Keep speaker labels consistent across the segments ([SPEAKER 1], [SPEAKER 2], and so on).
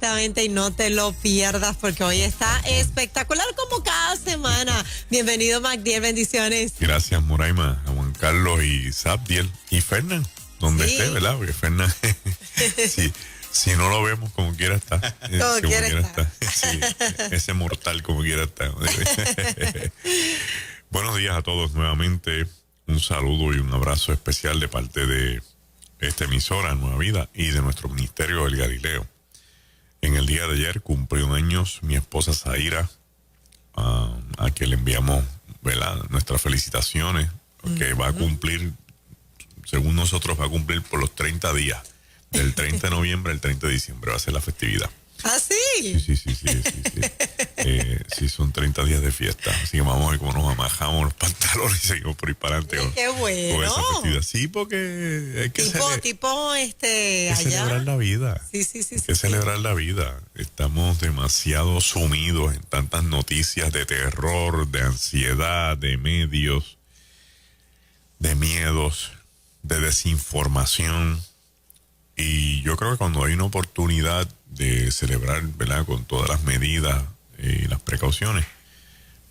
[SPEAKER 1] Exactamente, y no te lo pierdas porque hoy está espectacular como cada semana. Bienvenido, Magdiel, bendiciones.
[SPEAKER 2] Gracias, Moraima, a Juan Carlos y Sabdiel y Fernán, donde
[SPEAKER 1] Sí.
[SPEAKER 2] esté, ¿verdad? Porque Fernán, si no lo vemos, como quiera está.
[SPEAKER 1] Como quiera está.
[SPEAKER 2] Sí, ese mortal como quiera está. Buenos días a todos nuevamente. Un saludo y un abrazo especial de parte de esta emisora Nueva Vida y de nuestro ministerio El Galileo. En el día de ayer cumplió años mi esposa Zaira, a quien le enviamos, ¿verdad?, nuestras felicitaciones, que va a cumplir, según nosotros, va a cumplir por los 30 días, del 30 de noviembre al 30 de diciembre, va a ser la festividad.
[SPEAKER 1] ¿Ah, sí?
[SPEAKER 2] Sí. Sí, son 30 días de fiesta, así que vamos a ver cómo nos amajamos los pantalones y seguimos por ahí para adelante.
[SPEAKER 1] ¡Qué bueno!
[SPEAKER 2] Con esa festividad. Sí, porque hay que
[SPEAKER 1] allá.
[SPEAKER 2] celebrar la vida.
[SPEAKER 1] Sí.
[SPEAKER 2] Hay que celebrar la vida. Estamos demasiado sumidos en tantas noticias de terror, de ansiedad, de medios, de miedos, de desinformación. Y yo creo que cuando hay una oportunidad de celebrar, ¿verdad?, con todas las medidas y las precauciones,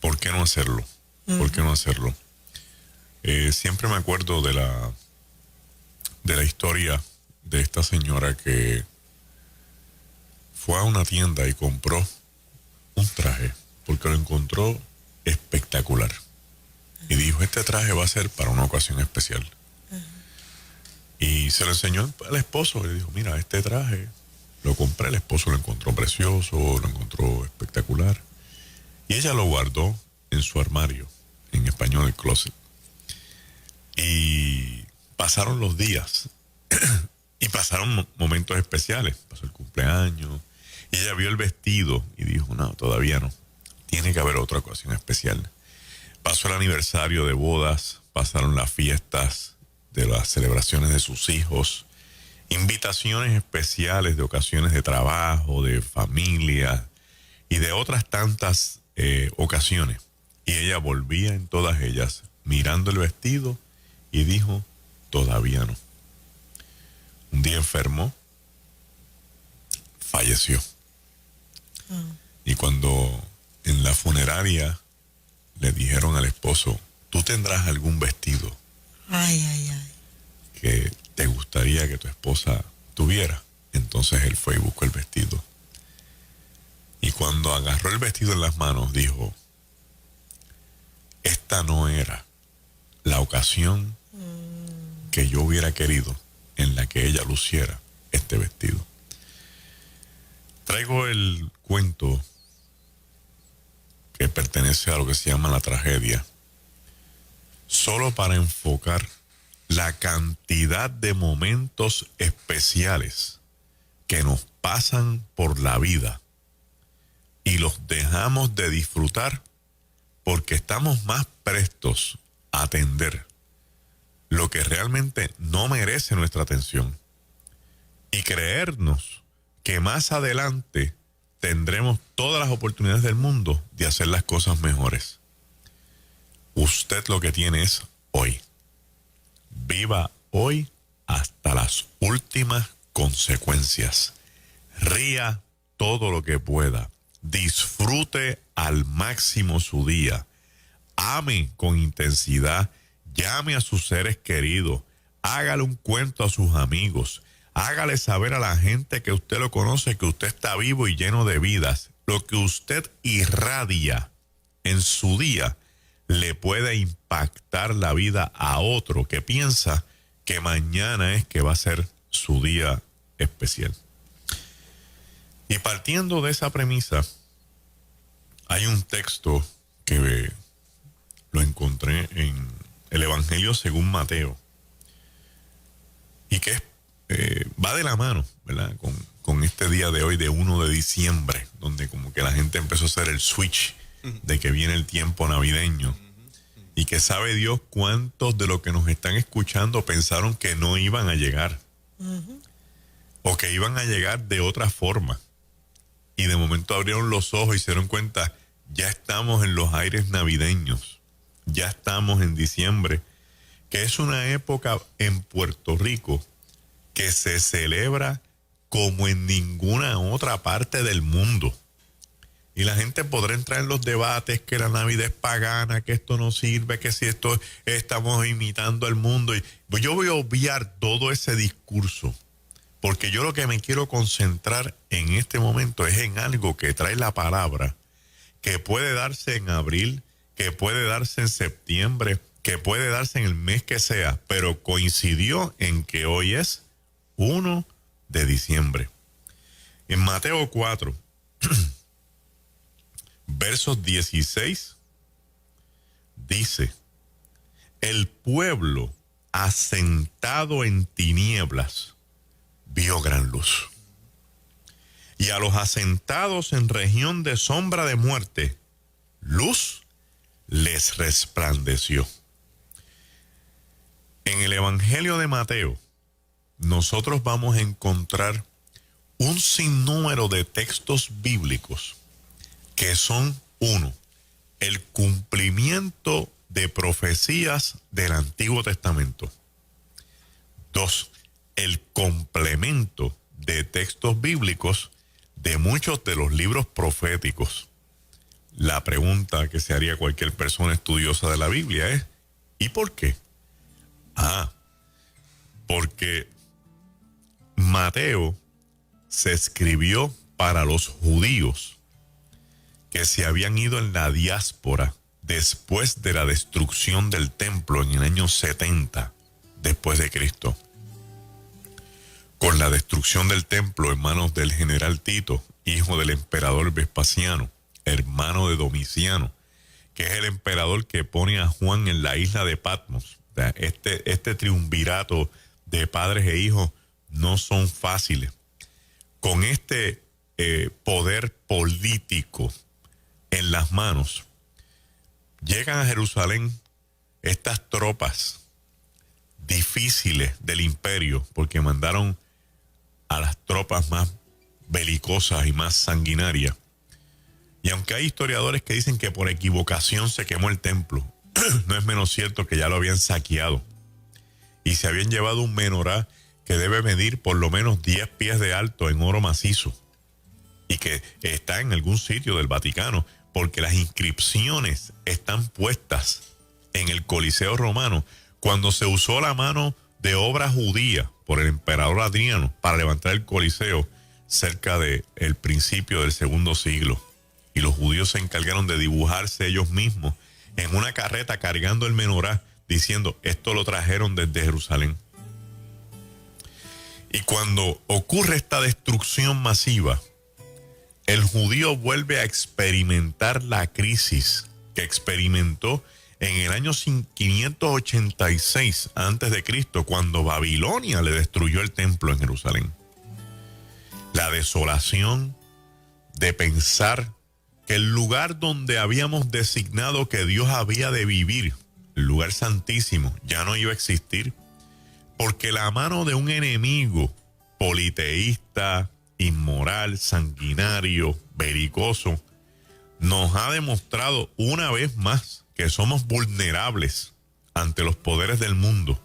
[SPEAKER 2] ¿por qué no hacerlo? ¿Por qué no hacerlo? Siempre me acuerdo de la historia de esta señora que fue a una tienda y compró un traje porque lo encontró espectacular. Y dijo, este traje va a ser para una ocasión especial. Y se lo enseñó al esposo. Le dijo, mira, este traje lo compré. El esposo lo encontró precioso, lo encontró espectacular. Y ella lo guardó en su armario, en español el closet. Y pasaron los días. Y pasaron momentos especiales. Pasó el cumpleaños. Y ella vio el vestido y dijo, no, todavía no. Tiene que haber otra ocasión especial. Pasó el aniversario de bodas. Pasaron las fiestas de las celebraciones de sus hijos, invitaciones especiales de ocasiones de trabajo, de familia y de otras tantas ocasiones. Y ella volvía en todas ellas mirando el vestido y dijo, todavía no. Un día enfermó, falleció. Y cuando en la funeraria le dijeron al esposo, ¿tú tendrás algún vestido que te gustaría que tu esposa tuviera? Entonces él fue y buscó el vestido. Y cuando agarró el vestido en las manos, dijo, esta no era la ocasión que yo hubiera querido en la que ella luciera este vestido. Traigo el cuento que pertenece a lo que se llama la tragedia, solo para enfocar la cantidad de momentos especiales que nos pasan por la vida y los dejamos de disfrutar porque estamos más prestos a atender lo que realmente no merece nuestra atención y creernos que más adelante tendremos todas las oportunidades del mundo de hacer las cosas mejores. Usted lo que tiene es hoy. Viva hoy hasta las últimas consecuencias. Ría todo lo que pueda. Disfrute al máximo su día. Ame con intensidad. Llame a sus seres queridos. Hágale un cuento a sus amigos. Hágale saber a la gente que usted lo conoce, que usted está vivo y lleno de vidas. Lo que usted irradia en su día le puede impactar la vida a otro que piensa que mañana es que va a ser su día especial. Y partiendo de esa premisa, hay un texto que lo encontré en el Evangelio según Mateo y que va de la mano, ¿verdad?, con este día de hoy de 1 de diciembre, donde como que la gente empezó a hacer el switch de que viene el tiempo navideño. Y que sabe Dios cuántos de los que nos están escuchando pensaron que no iban a llegar. O que iban a llegar de otra forma. Y de momento abrieron los ojos y se dieron cuenta, ya estamos en los aires navideños. Ya estamos en diciembre. Que es una época en Puerto Rico que se celebra como en ninguna otra parte del mundo. Y la gente podrá entrar en los debates que la Navidad es pagana, que esto no sirve, que si esto estamos imitando al mundo. Y yo voy a obviar todo ese discurso, porque yo lo que me quiero concentrar en este momento es en algo que trae la palabra, que puede darse en abril, que puede darse en septiembre, que puede darse en el mes que sea, pero coincidió en que hoy es 1 de diciembre. En Mateo 4, versos 16, dice: el pueblo asentado en tinieblas vio gran luz, y a los asentados en región de sombra de muerte, luz les resplandeció. En el Evangelio de Mateo, nosotros vamos a encontrar un sinnúmero de textos bíblicos que son, uno, el cumplimiento de profecías del Antiguo Testamento. Dos, el complemento de textos bíblicos de muchos de los libros proféticos. La pregunta que se haría cualquier persona estudiosa de la Biblia es: ¿y por qué? Porque Mateo se escribió para los judíos que se habían ido en la diáspora después de la destrucción del templo en el año 70 después de Cristo. Con la destrucción del templo en manos del general Tito, hijo del emperador Vespasiano, hermano de Domiciano, que es el emperador que pone a Juan en la isla de Patmos. O sea, este triunvirato de padres e hijos no son fáciles. Con este poder político en las manos, llegan a Jerusalén estas tropas difíciles del imperio, porque mandaron a las tropas más belicosas y más sanguinarias. Y aunque hay historiadores que dicen que por equivocación se quemó el templo, no es menos cierto que ya lo habían saqueado y se habían llevado un menorá que debe medir por lo menos 10 pies de alto en oro macizo y que está en algún sitio del Vaticano, porque las inscripciones están puestas en el Coliseo romano cuando se usó la mano de obra judía por el emperador Adriano para levantar el Coliseo cerca del principio del segundo siglo. Y los judíos se encargaron de dibujarse ellos mismos en una carreta cargando el menorá, diciendo: esto lo trajeron desde Jerusalén. Y cuando ocurre esta destrucción masiva, el judío vuelve a experimentar la crisis que experimentó en el año 586 a.C., cuando Babilonia le destruyó el templo en Jerusalén. La desolación de pensar que el lugar donde habíamos designado que Dios había de vivir, el lugar santísimo, ya no iba a existir, porque la mano de un enemigo politeísta, inmoral, sanguinario, belicoso, nos ha demostrado una vez más que somos vulnerables ante los poderes del mundo.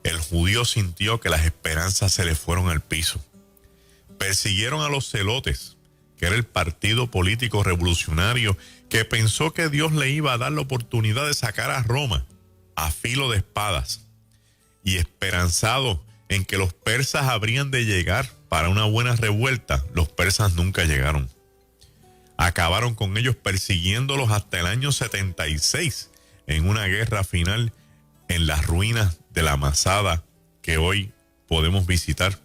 [SPEAKER 2] El judío sintió que las esperanzas se le fueron al piso. Persiguieron a los celotes, que era el partido político revolucionario que pensó que Dios le iba a dar la oportunidad de sacar a Roma a filo de espadas, y esperanzado en que los persas habrían de llegar para una buena revuelta. Los persas nunca llegaron. Acabaron con ellos persiguiéndolos hasta el año 76 en una guerra final en las ruinas de la Masada que hoy podemos visitar,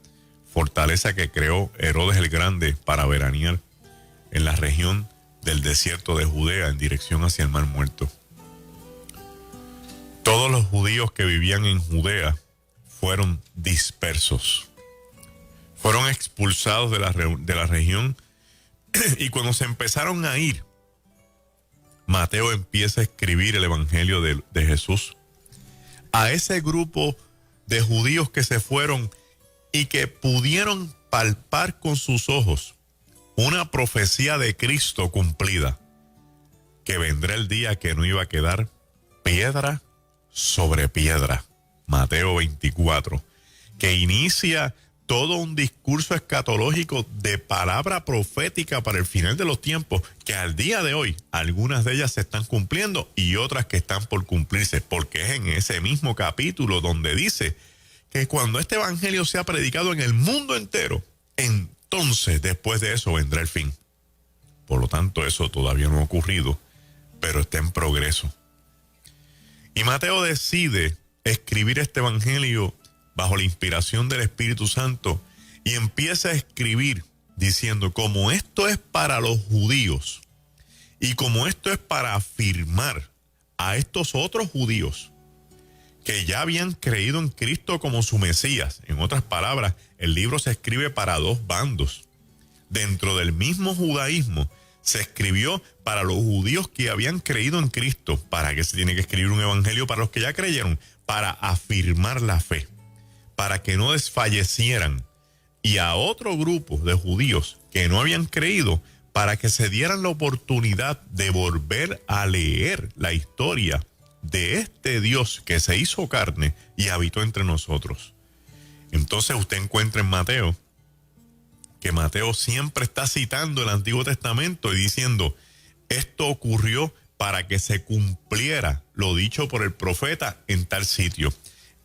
[SPEAKER 2] fortaleza que creó Herodes el Grande para veranear en la región del desierto de Judea en dirección hacia el Mar Muerto. Todos los judíos que vivían en Judea fueron dispersos, fueron expulsados de la región. Y cuando se empezaron a ir, Mateo empieza a escribir el Evangelio de Jesús a ese grupo de judíos que se fueron y que pudieron palpar con sus ojos una profecía de Cristo cumplida, que vendrá el día que no iba a quedar piedra sobre piedra. Mateo 24, que inicia todo un discurso escatológico de palabra profética para el final de los tiempos, que al día de hoy algunas de ellas se están cumpliendo y otras que están por cumplirse, porque es en ese mismo capítulo donde dice que cuando este evangelio sea predicado en el mundo entero, entonces después de eso vendrá el fin. Por lo tanto, eso todavía no ha ocurrido, pero está en progreso. Y Mateo decide escribir este evangelio bajo la inspiración del Espíritu Santo y empieza a escribir diciendo, como esto es para los judíos y como esto es para afirmar a estos otros judíos que ya habían creído en Cristo como su Mesías. En otras palabras, el libro se escribe para dos bandos. Dentro del mismo judaísmo se escribió para los judíos que habían creído en Cristo. ¿Para qué se tiene que escribir un evangelio para los que ya creyeron? Para afirmar la fe, para que no desfallecieran. Y a otro grupo de judíos que no habían creído, para que se dieran la oportunidad de volver a leer la historia de este Dios que se hizo carne y habitó entre nosotros. Entonces usted encuentra en Mateo, que Mateo siempre está citando el Antiguo Testamento y diciendo, esto ocurrió para que se cumpliera lo dicho por el profeta en tal sitio.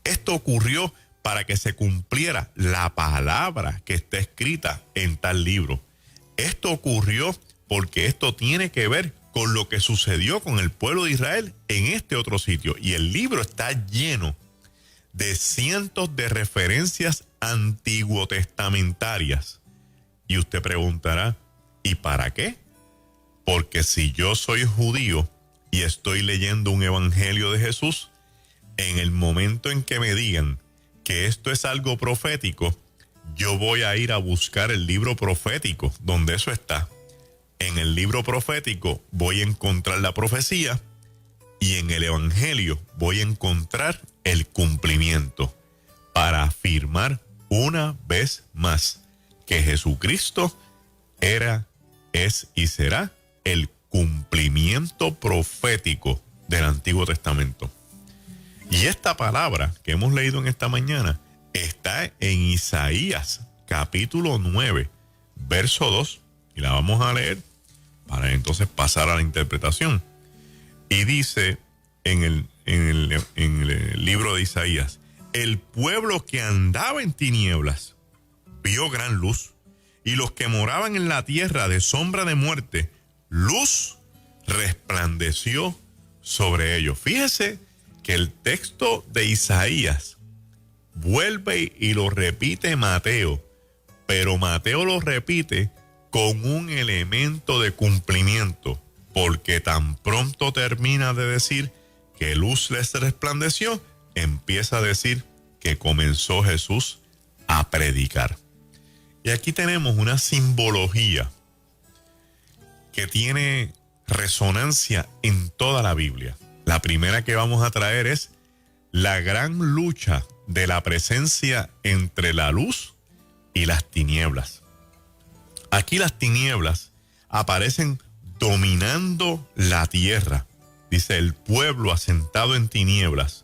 [SPEAKER 2] Esto ocurrió para que se cumpliera la palabra que está escrita en tal libro. Esto ocurrió porque esto tiene que ver con lo que sucedió con el pueblo de Israel en este otro sitio. Y el libro está lleno de cientos de referencias antiguotestamentarias. Y usted preguntará, ¿y para qué? Porque si yo soy judío y estoy leyendo un evangelio de Jesús, en el momento en que me digan que esto es algo profético, yo voy a ir a buscar el libro profético donde eso está. En el libro profético voy a encontrar la profecía y en el evangelio voy a encontrar el cumplimiento para afirmar una vez más que Jesucristo era, es y será el cumplimiento profético del Antiguo Testamento. Y esta palabra que hemos leído en esta mañana está en Isaías capítulo 9, verso 2, y la vamos a leer para entonces pasar a la interpretación. Y dice en el libro de Isaías, el pueblo que andaba en tinieblas vio gran luz, y los que moraban en la tierra de sombra de muerte, luz resplandeció sobre ellos. Fíjese que el texto de Isaías vuelve y lo repite Mateo, pero Mateo lo repite con un elemento de cumplimiento, porque tan pronto termina de decir que luz les resplandeció, empieza a decir que comenzó Jesús a predicar. Y aquí tenemos una simbología que tiene resonancia en toda la Biblia. La primera que vamos a traer es la gran lucha de la presencia entre la luz y las tinieblas. Aquí las tinieblas aparecen dominando la tierra. Dice, el pueblo asentado en tinieblas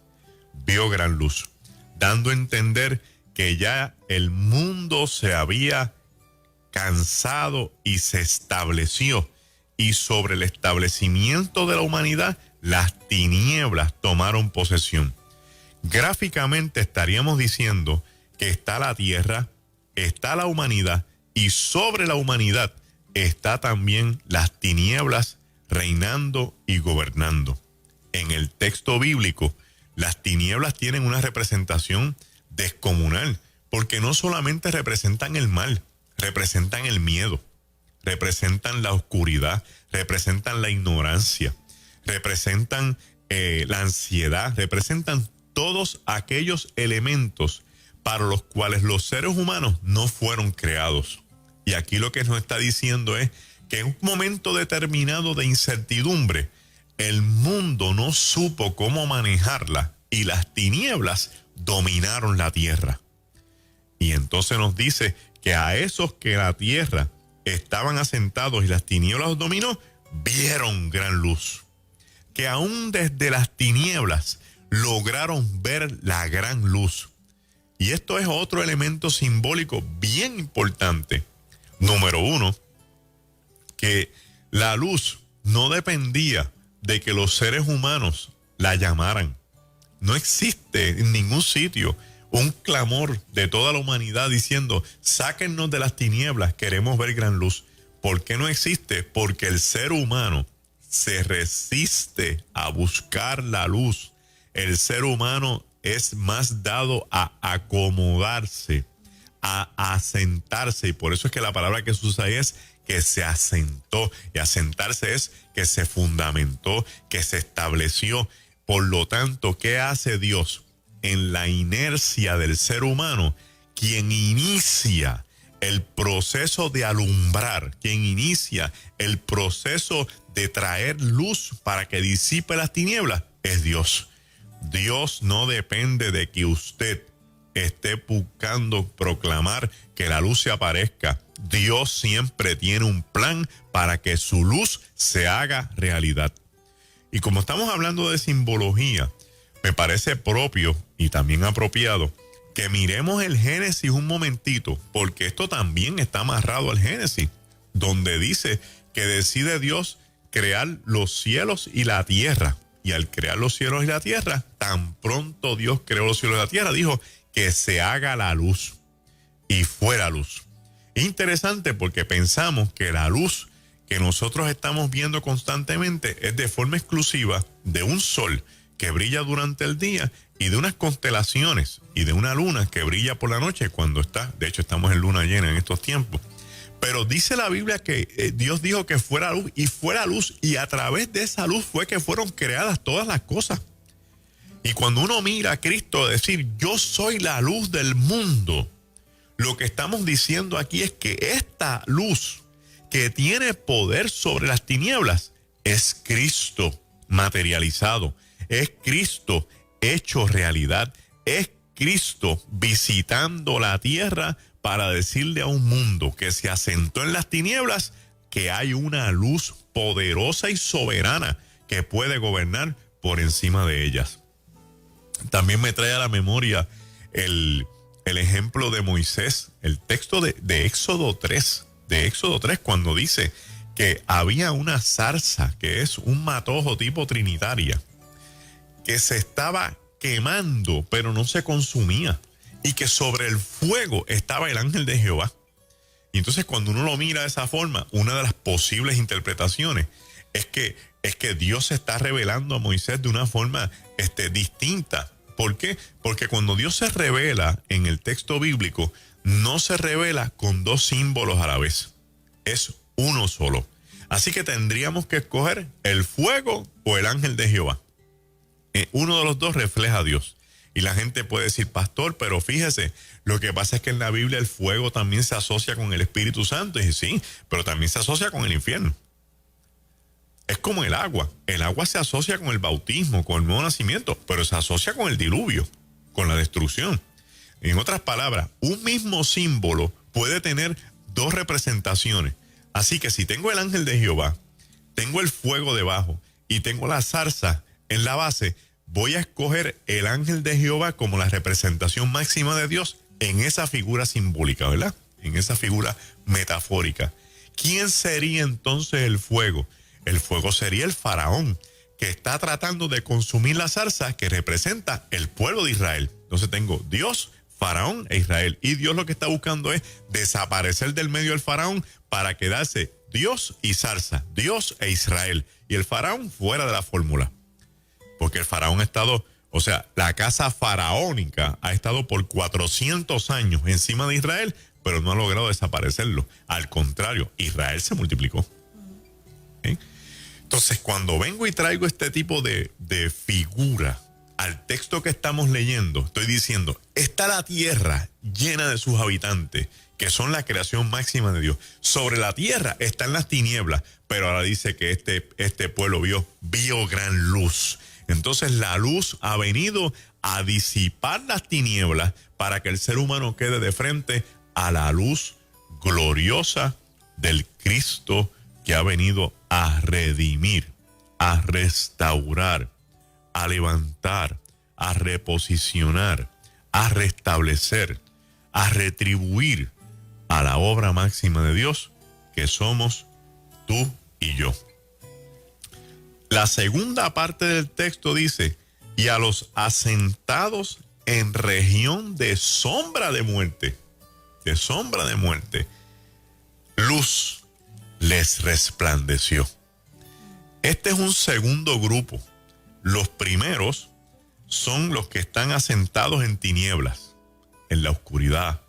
[SPEAKER 2] vio gran luz, dando a entender que ya el mundo se había cansado y se estableció, y sobre el establecimiento de la humanidad las tinieblas tomaron posesión. Gráficamente estaríamos diciendo que está la tierra, está la humanidad, y sobre la humanidad está también las tinieblas reinando y gobernando. En el texto bíblico, las tinieblas tienen una representación descomunal, porque no solamente representan el mal, representan el miedo, representan la oscuridad, representan la ignorancia, representan la ansiedad, representan todos aquellos elementos para los cuales los seres humanos no fueron creados. Y aquí lo que nos está diciendo es que en un momento determinado de incertidumbre, el mundo no supo cómo manejarla y las tinieblas dominaron la tierra. Y entonces nos dice que a esos que la tierra estaban asentados y las tinieblas los dominó, vieron gran luz. Que aún desde las tinieblas lograron ver la gran luz. Y esto es otro elemento simbólico bien importante. Número uno, que la luz no dependía de que los seres humanos la llamaran. No existe en ningún sitio un clamor de toda la humanidad diciendo, sáquennos de las tinieblas, queremos ver gran luz. ¿Por qué no existe? Porque el ser humano se resiste a buscar la luz. El ser humano es más dado a acomodarse, a asentarse. Y por eso es que la palabra que se usa ahí es que se asentó. Y asentarse es que se fundamentó, que se estableció. Por lo tanto, ¿qué hace Dios? En la inercia del ser humano, quien inicia el proceso de alumbrar, quien inicia el proceso de traer luz para que disipe las tinieblas, es Dios. Dios no depende de que usted esté buscando proclamar que la luz se aparezca. Dios siempre tiene un plan para que su luz se haga realidad. Y como estamos hablando de simbología, me parece propio y también apropiado que miremos el Génesis un momentito, porque esto también está amarrado al Génesis, donde dice que decide Dios crear los cielos y la tierra. Y al crear los cielos y la tierra, tan pronto Dios creó los cielos y la tierra, dijo que se haga la luz. Y fuera luz. Interesante porque pensamos que la luz que nosotros estamos viendo constantemente es de forma exclusiva de un sol que brilla durante el día y de unas constelaciones y de una luna que brilla por la noche cuando está, de hecho estamos en luna llena en estos tiempos. Pero dice la Biblia que Dios dijo que fuera luz y a través de esa luz fue que fueron creadas todas las cosas. Y cuando uno mira a Cristo decir, yo soy la luz del mundo, lo que estamos diciendo aquí es que esta luz que tiene poder sobre las tinieblas es Cristo materializado, es Cristo hecho realidad, es Cristo visitando la tierra para decirle a un mundo que se asentó en las tinieblas que hay una luz poderosa y soberana que puede gobernar por encima de ellas. También me trae a la memoria el ejemplo de Moisés, el texto de Éxodo 3, cuando dice que había una zarza, que es un matojo tipo trinitaria, que se estaba quemando, pero no se consumía, y que sobre el fuego estaba el ángel de Jehová. Y entonces cuando uno lo mira de esa forma, una de las posibles interpretaciones es que Dios se está revelando a Moisés de una forma distinta. ¿Por qué? Porque cuando Dios se revela en el texto bíblico, no se revela con dos símbolos a la vez. Es uno solo. Así que tendríamos que escoger el fuego o el ángel de Jehová. Uno de los dos refleja a Dios. Y la gente puede decir, pastor, pero fíjese, lo que pasa es que en la Biblia el fuego también se asocia con el Espíritu Santo. Y sí, pero también se asocia con el infierno. Es como el agua. El agua se asocia con el bautismo, con el nuevo nacimiento, pero se asocia con el diluvio, con la destrucción. En otras palabras, un mismo símbolo puede tener dos representaciones. Así que si tengo el ángel de Jehová, tengo el fuego debajo y tengo la zarza en la base, voy a escoger el ángel de Jehová como la representación máxima de Dios en esa figura simbólica, ¿verdad? En esa figura metafórica. ¿Quién sería entonces el fuego? El fuego sería el faraón, que está tratando de consumir la zarza que representa el pueblo de Israel. Entonces tengo Dios, faraón e Israel. Y Dios lo que está buscando es desaparecer del medio del faraón para quedarse Dios y zarza, Dios e Israel. Y el faraón fuera de la fórmula. Porque el faraón ha estado, o sea, la casa faraónica ha estado por 400 años encima de Israel, pero no ha logrado desaparecerlo. Al contrario, Israel se multiplicó. ¿Sí? Entonces, cuando vengo y traigo este tipo de figura al texto que estamos leyendo, estoy diciendo, está la tierra llena de sus habitantes, que son la creación máxima de Dios. Sobre la tierra están las tinieblas, pero ahora dice que este pueblo vio gran luz. Entonces la luz ha venido a disipar las tinieblas para que el ser humano quede de frente a la luz gloriosa del Cristo que ha venido a redimir, a restaurar, a levantar, a reposicionar, a restaurar restablecer, a retribuir a la obra máxima de Dios, que somos tú y yo. La segunda parte del texto dice, y a los asentados en región de sombra de muerte, luz les resplandeció. Este es un segundo grupo. Los primeros son los que están asentados en tinieblas, en la oscuridad,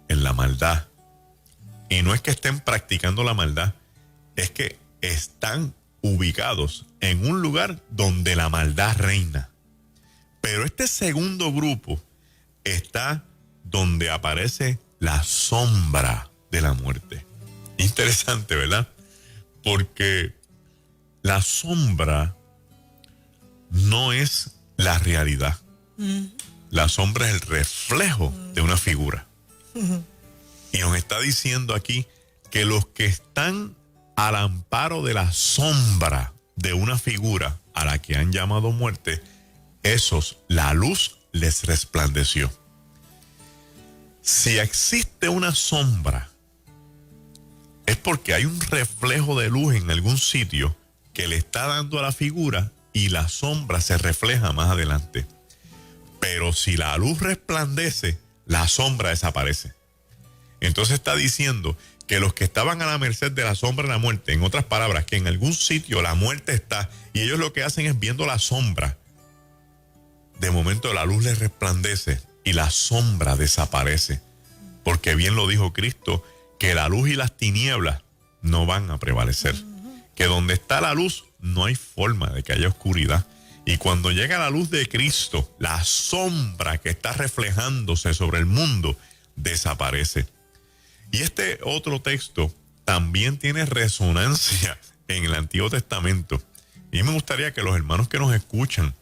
[SPEAKER 2] en la maldad. Y no es que estén practicando la maldad, es que están ubicados en un lugar donde la maldad reina. Pero este segundo grupo está donde aparece la sombra de la muerte. Interesante, ¿verdad? Porque la sombra no es la realidad. La sombra es el reflejo de una figura. Y nos está diciendo aquí que los que están al amparo de la sombra de una figura a la que han llamado muerte, esos, la luz les resplandeció. Si existe una sombra, es porque hay un reflejo de luz en algún sitio que le está dando a la figura y la sombra se refleja más adelante. Pero si la luz resplandece, la sombra desaparece. Entonces está diciendo que los que estaban a la merced de la sombra de la muerte, en otras palabras, que en algún sitio la muerte está y ellos lo que hacen es viendo la sombra. De momento la luz les resplandece y la sombra desaparece. Porque bien lo dijo Cristo, que la luz y las tinieblas no van a prevalecer. Que donde está la luz no hay forma de que haya oscuridad. Y cuando llega la luz de Cristo, la sombra que está reflejándose sobre el mundo desaparece. Y este otro texto también tiene resonancia en el Antiguo Testamento. Y me gustaría que los hermanos que nos escuchan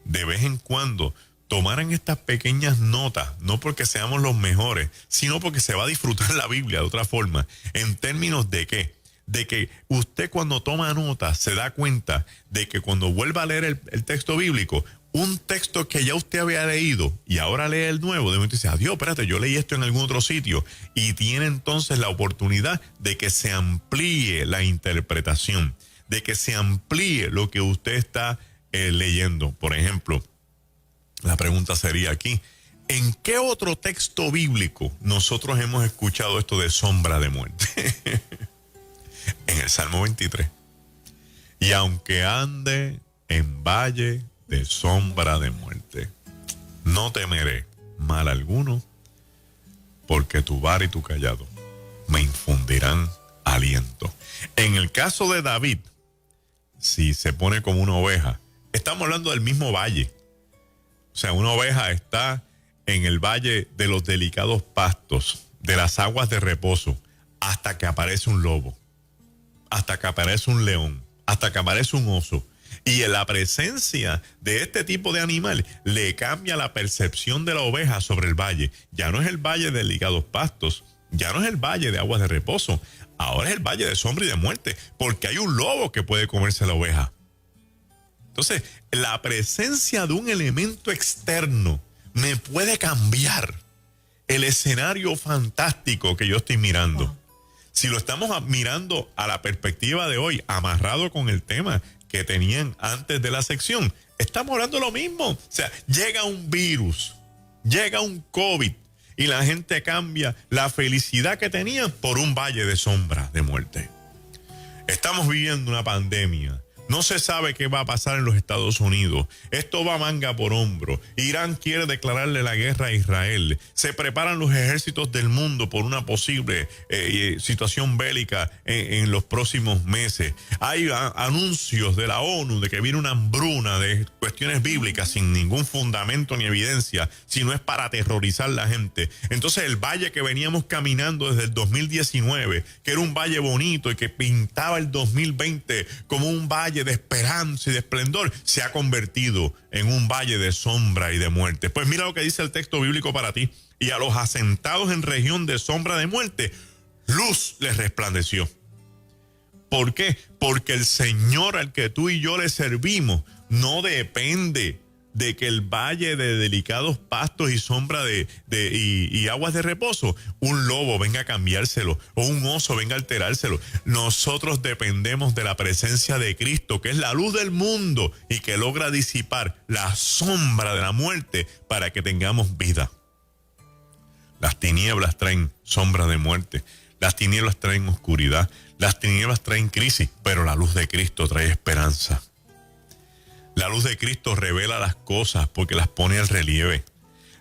[SPEAKER 2] de vez en cuando tomaran estas pequeñas notas, no porque seamos los mejores, sino porque se va a disfrutar la Biblia de otra forma. ¿En términos de qué? De que usted cuando toma notas se da cuenta de que cuando vuelva a leer el texto bíblico, un texto que ya usted había leído y ahora lee el nuevo, de momento dice, adiós, espérate, yo leí esto en algún otro sitio. Y tiene entonces la oportunidad de que se amplíe la interpretación, de que se amplíe lo que usted está leyendo. Por ejemplo, la pregunta sería aquí, ¿en qué otro texto bíblico nosotros hemos escuchado esto de sombra de muerte? En el Salmo 23. Y aunque ande en valle de sombra de muerte, no temeré mal alguno, porque tu vara y tu cayado me infundirán aliento. En el caso de David, si se pone como una oveja, estamos hablando del mismo valle. O sea, una oveja está en el valle de los delicados pastos, de las aguas de reposo, hasta que aparece un lobo, hasta que aparece un león, hasta que aparece un oso. Y en la presencia de este tipo de animal le cambia la percepción de la oveja sobre el valle. Ya no es el valle de delicados pastos, ya no es el valle de aguas de reposo, ahora es el valle de sombra y de muerte, porque hay un lobo que puede comerse la oveja. Entonces, la presencia de un elemento externo me puede cambiar el escenario fantástico que yo estoy mirando. Wow. Si lo estamos mirando a la perspectiva de hoy, amarrado con el tema que tenían antes de la sección, estamos hablando lo mismo. O sea, llega un virus, llega un COVID y la gente cambia la felicidad que tenían por un valle de sombra de muerte. Estamos viviendo una pandemia. No se sabe qué va a pasar en los Estados Unidos. Esto va manga por hombro. Irán quiere declararle la guerra a Israel. Se preparan los ejércitos del mundo por una posible situación bélica en los próximos meses. Hay anuncios de la ONU de que viene una hambruna de cuestiones bíblicas sin ningún fundamento ni evidencia, sino es para aterrorizar a la gente. Entonces el valle que veníamos caminando desde el 2019, que era un valle bonito y que pintaba el 2020 como un valle de esperanza y de esplendor, se ha convertido en un valle de sombra y de muerte. Pues mira lo que dice el texto bíblico para ti. Y a los asentados en región de sombra de muerte, luz les resplandeció. ¿Por qué? Porque el Señor al que tú y yo le servimos no depende de que el valle de delicados pastos y sombra y aguas de reposo, un lobo venga a cambiárselo o un oso venga a alterárselo. Nosotros dependemos de la presencia de Cristo, que es la luz del mundo y que logra disipar la sombra de la muerte para que tengamos vida. Las tinieblas traen sombra de muerte, las tinieblas traen oscuridad, las tinieblas traen crisis, pero la luz de Cristo trae esperanza. La luz de Cristo revela las cosas porque las pone al relieve.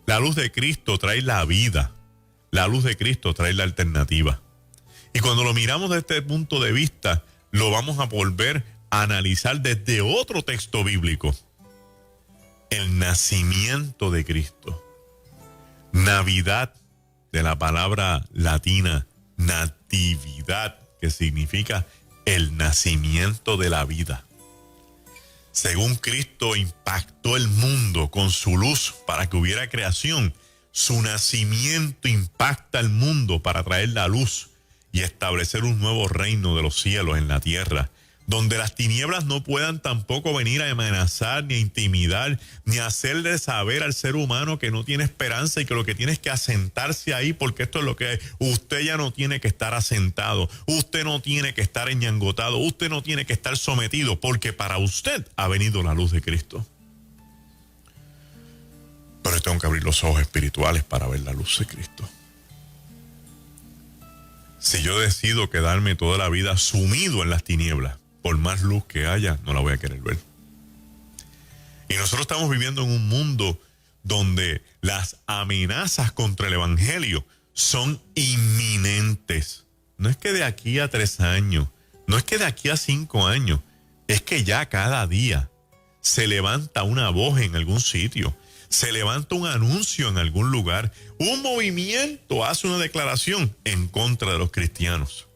[SPEAKER 2] La luz de Cristo trae la vida. La luz de Cristo trae la alternativa. Y cuando lo miramos desde este punto de vista, lo vamos a volver a analizar desde otro texto bíblico. El nacimiento de Cristo. Navidad, de la palabra latina natividad, que significa el nacimiento de la vida. Según Cristo impactó el mundo con su luz para que hubiera creación, su nacimiento impacta el mundo para traer la luz y establecer un nuevo reino de los cielos en la tierra, donde las tinieblas no puedan tampoco venir a amenazar, ni a intimidar, ni a hacerle saber al ser humano que no tiene esperanza y que lo que tiene es que asentarse ahí, porque esto es lo que es. Usted ya no tiene que estar asentado, usted no tiene que estar enñangotado, usted no tiene que estar sometido, porque para usted ha venido la luz de Cristo. Pero tengo que abrir los ojos espirituales para ver la luz de Cristo. Si yo decido quedarme toda la vida sumido en las tinieblas, por más luz que haya, no la voy a querer ver. Y nosotros estamos viviendo en un mundo donde las amenazas contra el evangelio son inminentes. No es que de aquí a 3 años, no es que de aquí a 5 años, es que ya cada día se levanta una voz en algún sitio, se levanta un anuncio en algún lugar, un movimiento hace una declaración en contra de los cristianos,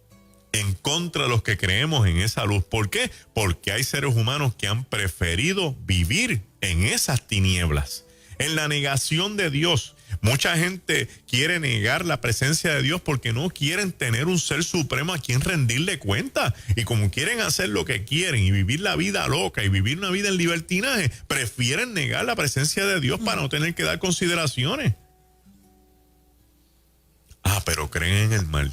[SPEAKER 2] en contra de los que creemos en esa luz. ¿Por qué? Porque hay seres humanos que han preferido vivir en esas tinieblas, en la negación de Dios. Mucha gente quiere negar la presencia de Dios porque no quieren tener un ser supremo a quien rendirle cuenta. Y como quieren hacer lo que quieren y vivir la vida loca y vivir una vida en libertinaje, prefieren negar la presencia de Dios para no tener que dar consideraciones. Pero creen en el mal.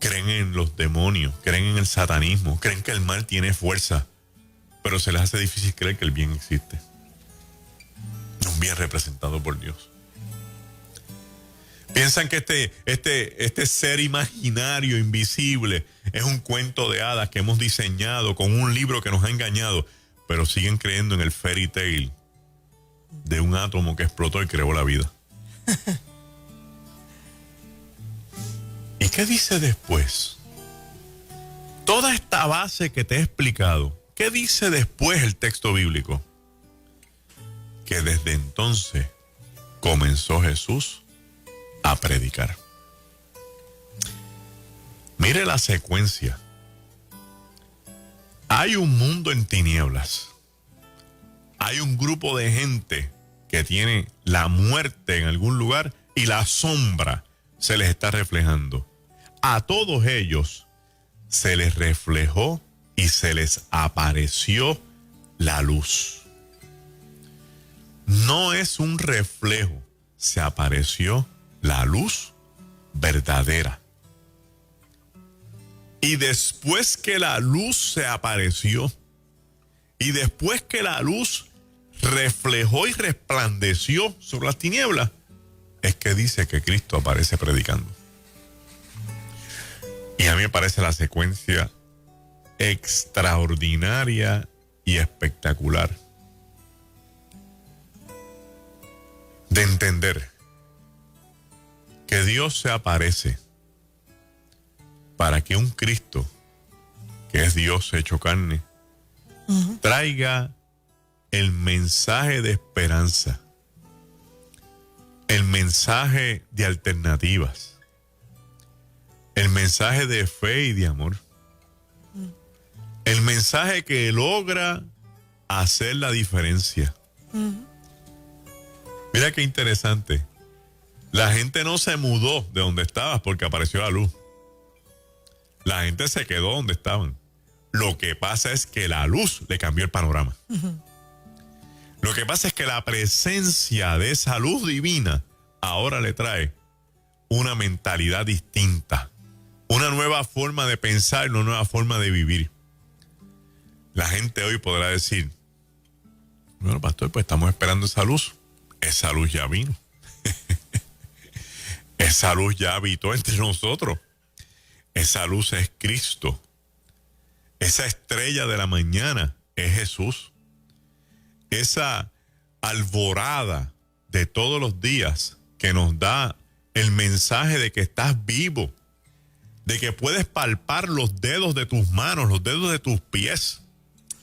[SPEAKER 2] Creen en los demonios, creen en el satanismo, creen que el mal tiene fuerza, pero se les hace difícil creer que el bien existe. Un bien representado por Dios. Piensan que este ser imaginario, invisible, es un cuento de hadas que hemos diseñado con un libro que nos ha engañado, pero siguen creyendo en el fairy tale de un átomo que explotó y creó la vida. ¿Y qué dice después? Toda esta base que te he explicado, ¿qué dice después el texto bíblico? Que desde entonces comenzó Jesús a predicar. Mire la secuencia. Hay un mundo en tinieblas. Hay un grupo de gente que tiene la muerte en algún lugar y la sombra se les está reflejando. A todos ellos se les reflejó y se les apareció la luz. No es un reflejo, se apareció la luz verdadera. Y después que la luz se apareció, y después que la luz reflejó y resplandeció sobre las tinieblas, es que dice que Cristo aparece predicando. Y a mí me parece la secuencia extraordinaria y espectacular de entender que Dios se aparece para que un Cristo, que es Dios hecho carne, traiga el mensaje de esperanza, el mensaje de alternativas, el mensaje de fe y de amor, el mensaje que logra hacer la diferencia. Mira qué interesante. La gente no se mudó de donde estabas porque apareció la luz. La gente se quedó donde estaban. Lo que pasa es que la luz le cambió el panorama. Lo que pasa es que la presencia de esa luz divina ahora le trae una mentalidad distinta, una nueva forma de pensar, una nueva forma de vivir. La gente hoy podrá decir, bueno, pastor, pues estamos esperando esa luz. Esa luz ya vino. Esa luz ya habitó entre nosotros. Esa luz es Cristo. Esa estrella de la mañana es Jesús. Esa alborada de todos los días que nos da el mensaje de que estás vivo, de que puedes palpar los dedos de tus manos, los dedos de tus pies,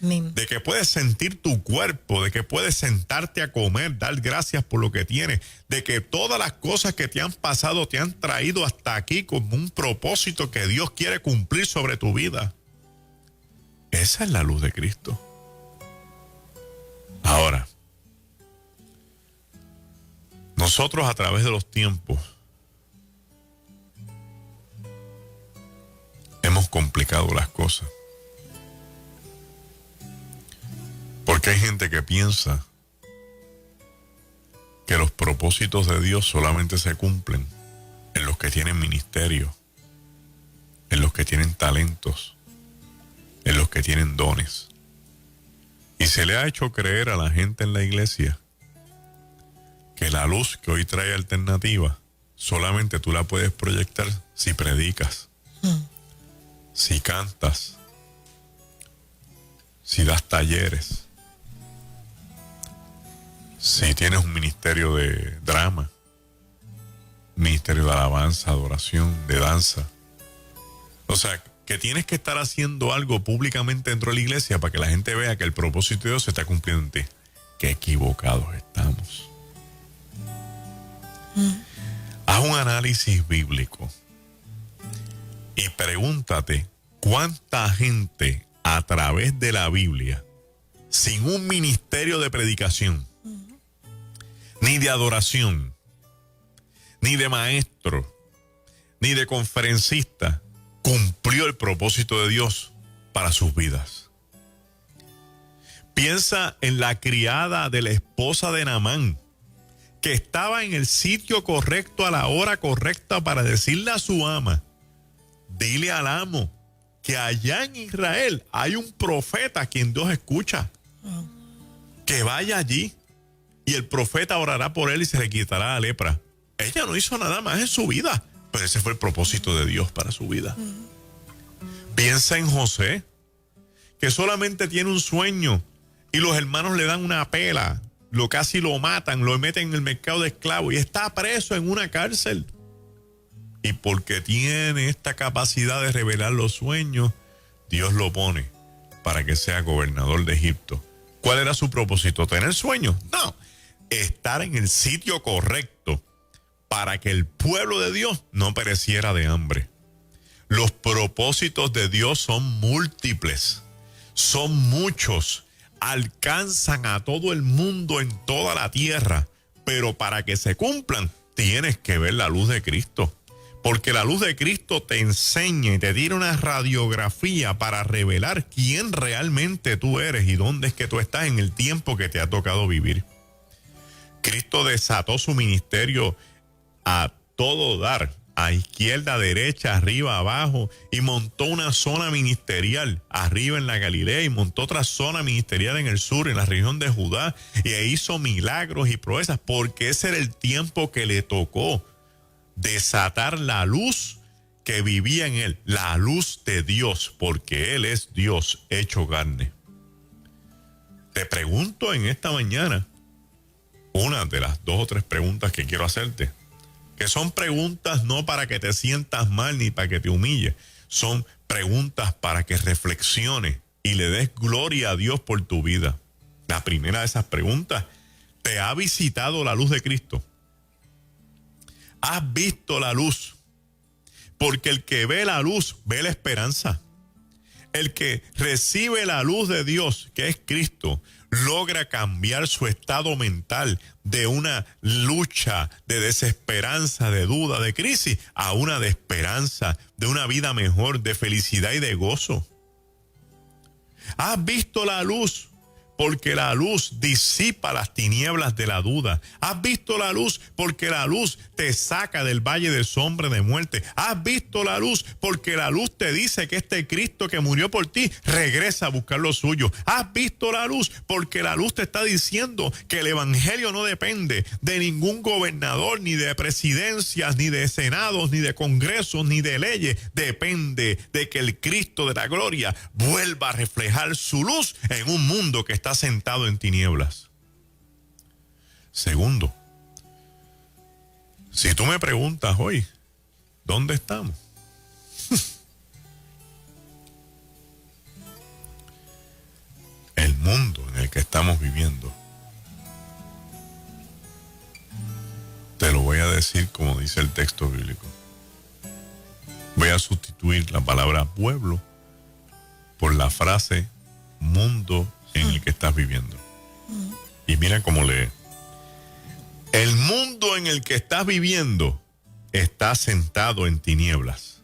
[SPEAKER 2] de que puedes sentir tu cuerpo, de que puedes sentarte a comer, dar gracias por lo que tienes, de que todas las cosas que te han pasado te han traído hasta aquí como un propósito que Dios quiere cumplir sobre tu vida. Esa es la luz de Cristo. Ahora, nosotros a través de los tiempos hemos complicado las cosas. Porque hay gente que piensa que los propósitos de Dios solamente se cumplen en los que tienen ministerio, en los que tienen talentos, en los que tienen dones. Y se le ha hecho creer a la gente en la iglesia que la luz que hoy trae alternativa solamente tú la puedes proyectar si predicas, si cantas, si das talleres, si tienes un ministerio de drama, ministerio de alabanza, adoración, de danza. O sea, que tienes que estar haciendo algo públicamente dentro de la iglesia para que la gente vea que el propósito de Dios se está cumpliendo en ti. Qué equivocados estamos. Haz un análisis bíblico y pregúntate cuánta gente a través de la Biblia, sin un ministerio de predicación, ni de adoración, ni de maestro, ni de conferencista, cumplió el propósito de Dios para sus vidas. Piensa en la criada de la esposa de Naamán, que estaba en el sitio correcto a la hora correcta para decirle a su ama, dile al amo que allá en Israel hay un profeta a quien Dios escucha, que vaya allí y el profeta orará por él y se le quitará la lepra. Ella no hizo nada más en su vida, pero ese fue el propósito de Dios para su vida. Piensa en José, que solamente tiene un sueño y los hermanos le dan una pela, lo casi lo matan, lo meten en el mercado de esclavos y está preso en una cárcel. Y porque tiene esta capacidad de revelar los sueños, Dios lo pone para que sea gobernador de Egipto. ¿Cuál era su propósito? ¿Tener sueños? No, estar en el sitio correcto para que el pueblo de Dios no pereciera de hambre. Los propósitos de Dios son múltiples, son muchos, alcanzan a todo el mundo en toda la tierra, pero para que se cumplan tienes que ver la luz de Cristo, porque la luz de Cristo te enseña y te tira una radiografía para revelar quién realmente tú eres y dónde es que tú estás en el tiempo que te ha tocado vivir. Cristo desató su ministerio a todo dar, a izquierda, derecha, arriba, abajo, y montó una zona ministerial arriba en la Galilea y montó otra zona ministerial en el sur, en la región de Judá, y hizo milagros y proezas, porque ese era el tiempo que le tocó desatar la luz que vivía en él, la luz de Dios, porque él es Dios hecho carne. Te pregunto en esta mañana una de las 2 o 3 preguntas que quiero hacerte, que son preguntas no para que te sientas mal ni para que te humilles, son preguntas para que reflexiones y le des gloria a Dios por tu vida. La primera de esas preguntas: ¿te ha visitado la luz de Cristo? ¿Has visto la luz? Porque el que ve la luz ve la esperanza. El que recibe la luz de Dios, que es Cristo, logra cambiar su estado mental de una lucha, de desesperanza, de duda, de crisis, a una de esperanza, de una vida mejor, de felicidad y de gozo. ¿Has visto la luz? porque la luz disipa las tinieblas de la duda. Has visto la luz porque la luz te saca del valle de sombra de muerte. Has visto la luz porque la luz te dice que este Cristo que murió por ti regresa a buscar lo suyo. Has visto la luz porque la luz te está diciendo que el evangelio no depende de ningún gobernador, ni de presidencias, ni de senados, ni de congresos, ni de leyes. Depende de que el Cristo de la gloria vuelva a reflejar su luz en un mundo que está sentado en tinieblas. Segundo, si tú me preguntas hoy, ¿dónde estamos? El mundo en el que estamos viviendo, te lo voy a decir como dice el texto bíblico. Voy a sustituir la palabra pueblo por la frase mundo en el que estás viviendo. Y mira cómo lee. El mundo en el que estás viviendo está sentado en tinieblas.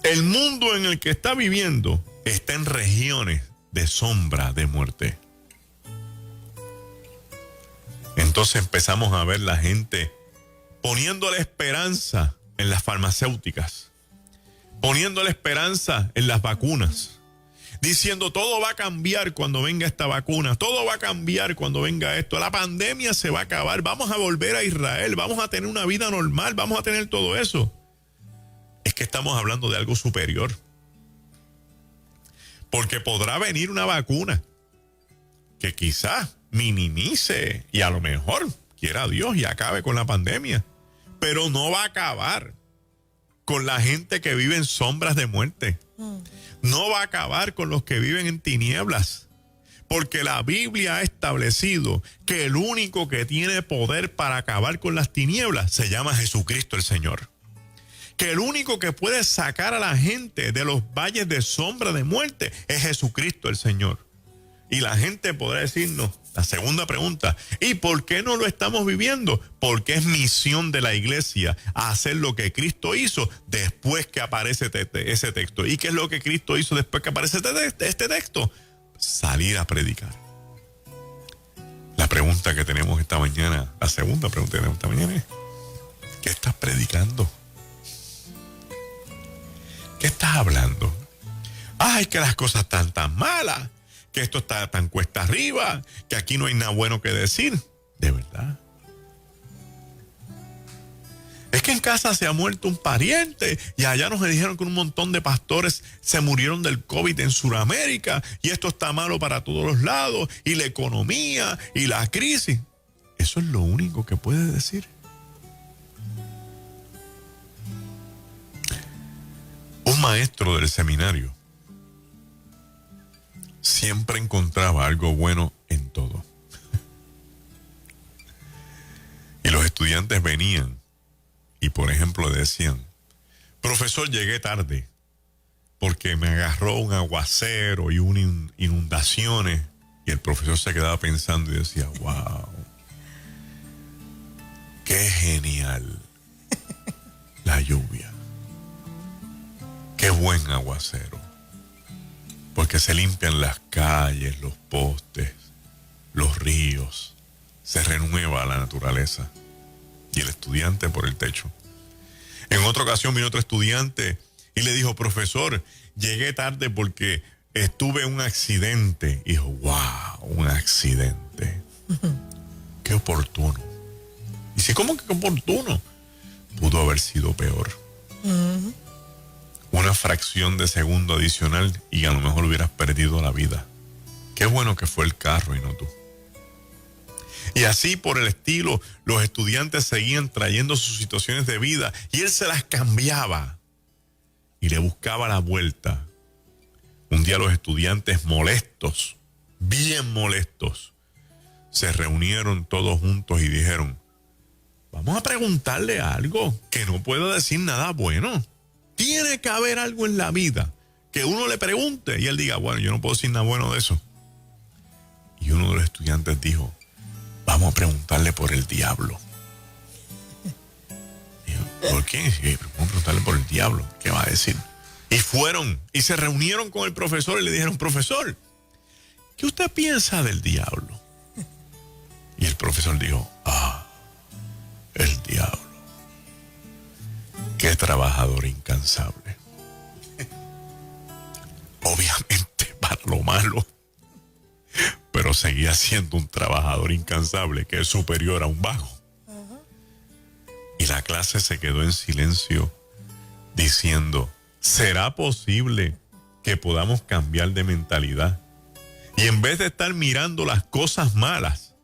[SPEAKER 2] El mundo en el que está viviendo está en regiones de sombra de muerte. Entonces empezamos a ver la gente poniendo la esperanza en las farmacéuticas, poniendo la esperanza en las vacunas, diciendo todo va a cambiar cuando venga esta vacuna, todo va a cambiar cuando venga esto, la pandemia se va a acabar, vamos a volver a Israel, vamos a tener una vida normal, vamos a tener todo eso. Es que estamos hablando de algo superior, porque podrá venir una vacuna que quizás minimice y a lo mejor, quiera Dios, y acabe con la pandemia, pero no va a acabar con la gente que vive en sombras de muerte. No va a acabar con los que viven en tinieblas, porque la Biblia ha establecido que el único que tiene poder para acabar con las tinieblas se llama Jesucristo el Señor. Que el único que puede sacar a la gente de los valles de sombra de muerte es Jesucristo el Señor. Y la gente podrá decirnos, la segunda pregunta, ¿y por qué no lo estamos viviendo? Porque es misión de la iglesia hacer lo que Cristo hizo después que aparece ese texto. ¿Y qué es lo que Cristo hizo después que aparece este texto? Salir a predicar. La pregunta que tenemos esta mañana, la segunda pregunta que tenemos esta mañana es, ¿qué estás predicando? ¿Qué estás hablando? Ay, que las cosas están tan malas, que esto está tan cuesta arriba, que aquí no hay nada bueno que decir. ¿De verdad? Es que en casa se ha muerto un pariente y allá nos dijeron que un montón de pastores se murieron del COVID en Sudamérica y esto está malo para todos los lados y la economía y la crisis. Eso es lo único que puedes decir. Un maestro del seminario siempre encontraba algo bueno en todo. Y los estudiantes venían y, por ejemplo, decían, profesor, llegué tarde porque me agarró un aguacero y unas inundaciones. Y el profesor se quedaba pensando y decía, wow, qué genial la lluvia. Qué buen aguacero. Porque se limpian las calles, los postes, los ríos. Se renueva la naturaleza. Y el estudiante por el techo. En otra ocasión vino otro estudiante y le dijo, profesor, llegué tarde porque estuve en un accidente. Y dijo, wow, un accidente. Qué oportuno. Y dice, ¿cómo que oportuno? Pudo haber sido peor. Una fracción de segundo adicional y a lo mejor hubieras perdido la vida. Qué bueno que fue el carro y no tú. Y así por el estilo, los estudiantes seguían trayendo sus situaciones de vida y él se las cambiaba y le buscaba la vuelta. Un día los estudiantes molestos, bien molestos, se reunieron todos juntos y dijeron, vamos a preguntarle algo, que no pueda decir nada bueno. Tiene que haber algo en la vida que uno le pregunte y él diga, bueno, yo no puedo decir nada bueno de eso. Y uno de los estudiantes dijo, vamos a preguntarle por el diablo. Dijo, ¿por qué? Sí, vamos a preguntarle por el diablo. ¿Qué va a decir? Y fueron y se reunieron con el profesor y le dijeron, profesor, ¿qué usted piensa del diablo? Y el profesor dijo, el diablo. Qué trabajador incansable. Obviamente para lo malo, pero seguía siendo un trabajador incansable que es superior a un vago. Y la clase se quedó en silencio diciendo, ¿será posible que podamos cambiar de mentalidad? Y en vez de estar mirando las cosas malas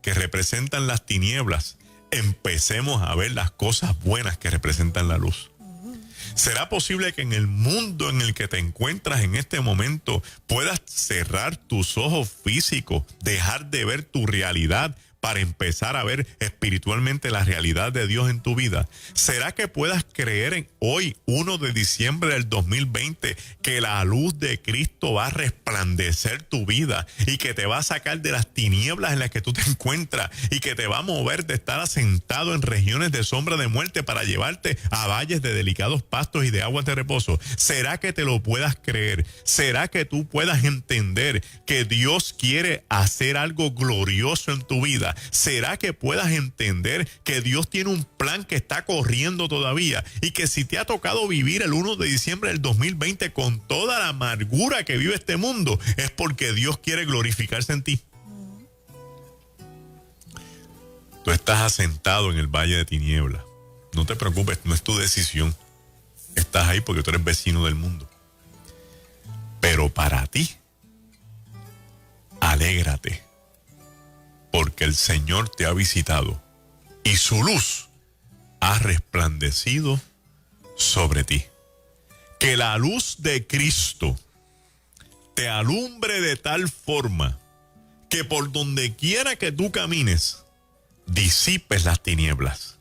[SPEAKER 2] que representan las tinieblas, empecemos a ver las cosas buenas que representan la luz. ¿Será posible que en el mundo en el que te encuentras en este momento puedas cerrar tus ojos físicos, dejar de ver tu realidad para empezar a ver espiritualmente la realidad de Dios en tu vida? ¿Será que puedas creer en hoy, 1 de diciembre del 2020, que la luz de Cristo va a resplandecer tu vida y que te va a sacar de las tinieblas en las que tú te encuentras y que te va a mover de estar asentado en regiones de sombra de muerte para llevarte a valles de delicados pastos y de aguas de reposo? ¿Será que te lo puedas creer? ¿Será que tú puedas entender que Dios quiere hacer algo glorioso en tu vida? ¿Será que puedas entender que Dios tiene un plan que está corriendo todavía y que si te ha tocado vivir el 1 de diciembre del 2020 con toda la amargura que vive este mundo, es porque Dios quiere glorificarse en ti? Tú estás asentado en el valle de tinieblas. No te preocupes, no es tu decisión. Estás ahí porque tú eres vecino del mundo. Pero para ti, alégrate, porque el Señor te ha visitado y su luz ha resplandecido sobre ti. Que la luz de Cristo te alumbre de tal forma que por donde quiera que tú camines, disipes las tinieblas.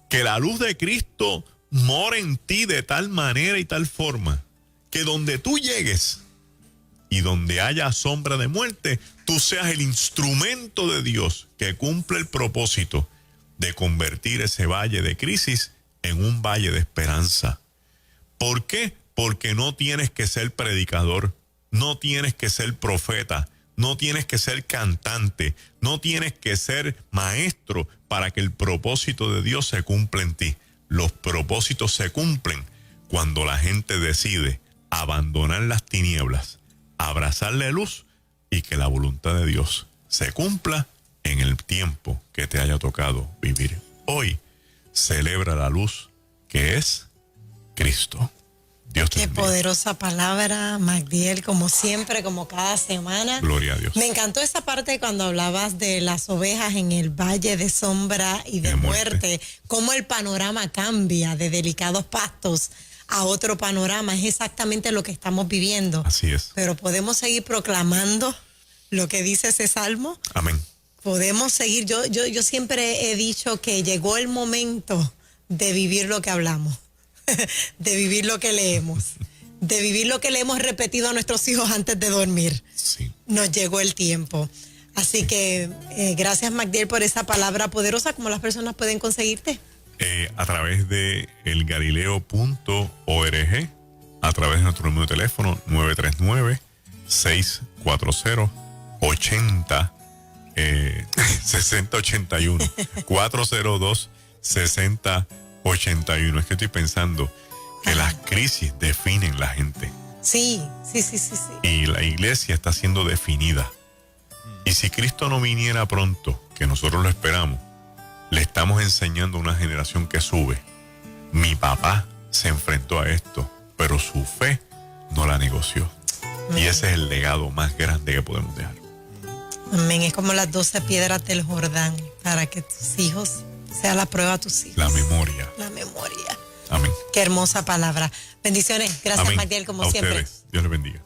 [SPEAKER 2] Que la luz de Cristo more en ti de tal manera y tal forma que donde tú llegues y donde haya sombra de muerte, tú seas el instrumento de Dios que cumple el propósito de convertir ese valle de crisis en un valle de esperanza. ¿Por qué? Porque no tienes que ser predicador, no tienes que ser profeta, no tienes que ser cantante, no tienes que ser maestro para que el propósito de Dios se cumpla en ti. Los propósitos se cumplen cuando la gente decide abandonar las tinieblas, abrazarle luz y que la voluntad de Dios se cumpla en el tiempo que te haya tocado vivir. Hoy celebra la luz que es Cristo. Dios te bendiga.
[SPEAKER 1] Qué poderosa palabra, Magdiel, como siempre, como cada semana.
[SPEAKER 2] Gloria a Dios.
[SPEAKER 1] Me encantó esa parte cuando hablabas de las ovejas en el valle de sombra y de muerte, cómo el panorama cambia de delicados pastos a otro panorama. Es exactamente lo que estamos viviendo.
[SPEAKER 2] Así es.
[SPEAKER 1] Pero podemos seguir proclamando lo que dice ese salmo.
[SPEAKER 2] Amén.
[SPEAKER 1] Podemos seguir. Yo siempre he dicho que llegó el momento de vivir lo que hablamos, de vivir lo que leemos, de vivir lo que le hemos repetido a nuestros hijos antes de dormir.
[SPEAKER 2] Sí.
[SPEAKER 1] Nos llegó el tiempo. Así que gracias, Magdiel, por esa palabra poderosa. ¿Cómo las personas pueden conseguirte? A
[SPEAKER 2] través de elgalileo.org, a través de nuestro número de teléfono 939-640-6081, 402-6081. Es que estoy pensando que las crisis definen la gente.
[SPEAKER 1] Sí.
[SPEAKER 2] Y la iglesia está siendo definida. Y si Cristo no viniera pronto, que nosotros lo esperamos, le estamos enseñando a una generación que sube. Mi papá se enfrentó a esto, pero su fe no la negoció. Y ese es el legado más grande que podemos dejar.
[SPEAKER 1] Amén. Es como las 12 piedras del Jordán, para que tus hijos sea la prueba a tus hijos.
[SPEAKER 2] La memoria.
[SPEAKER 1] La memoria.
[SPEAKER 2] Amén.
[SPEAKER 1] Qué hermosa palabra. Bendiciones. Gracias, Magdiel, como
[SPEAKER 2] a
[SPEAKER 1] siempre.
[SPEAKER 2] Ustedes. Dios les bendiga.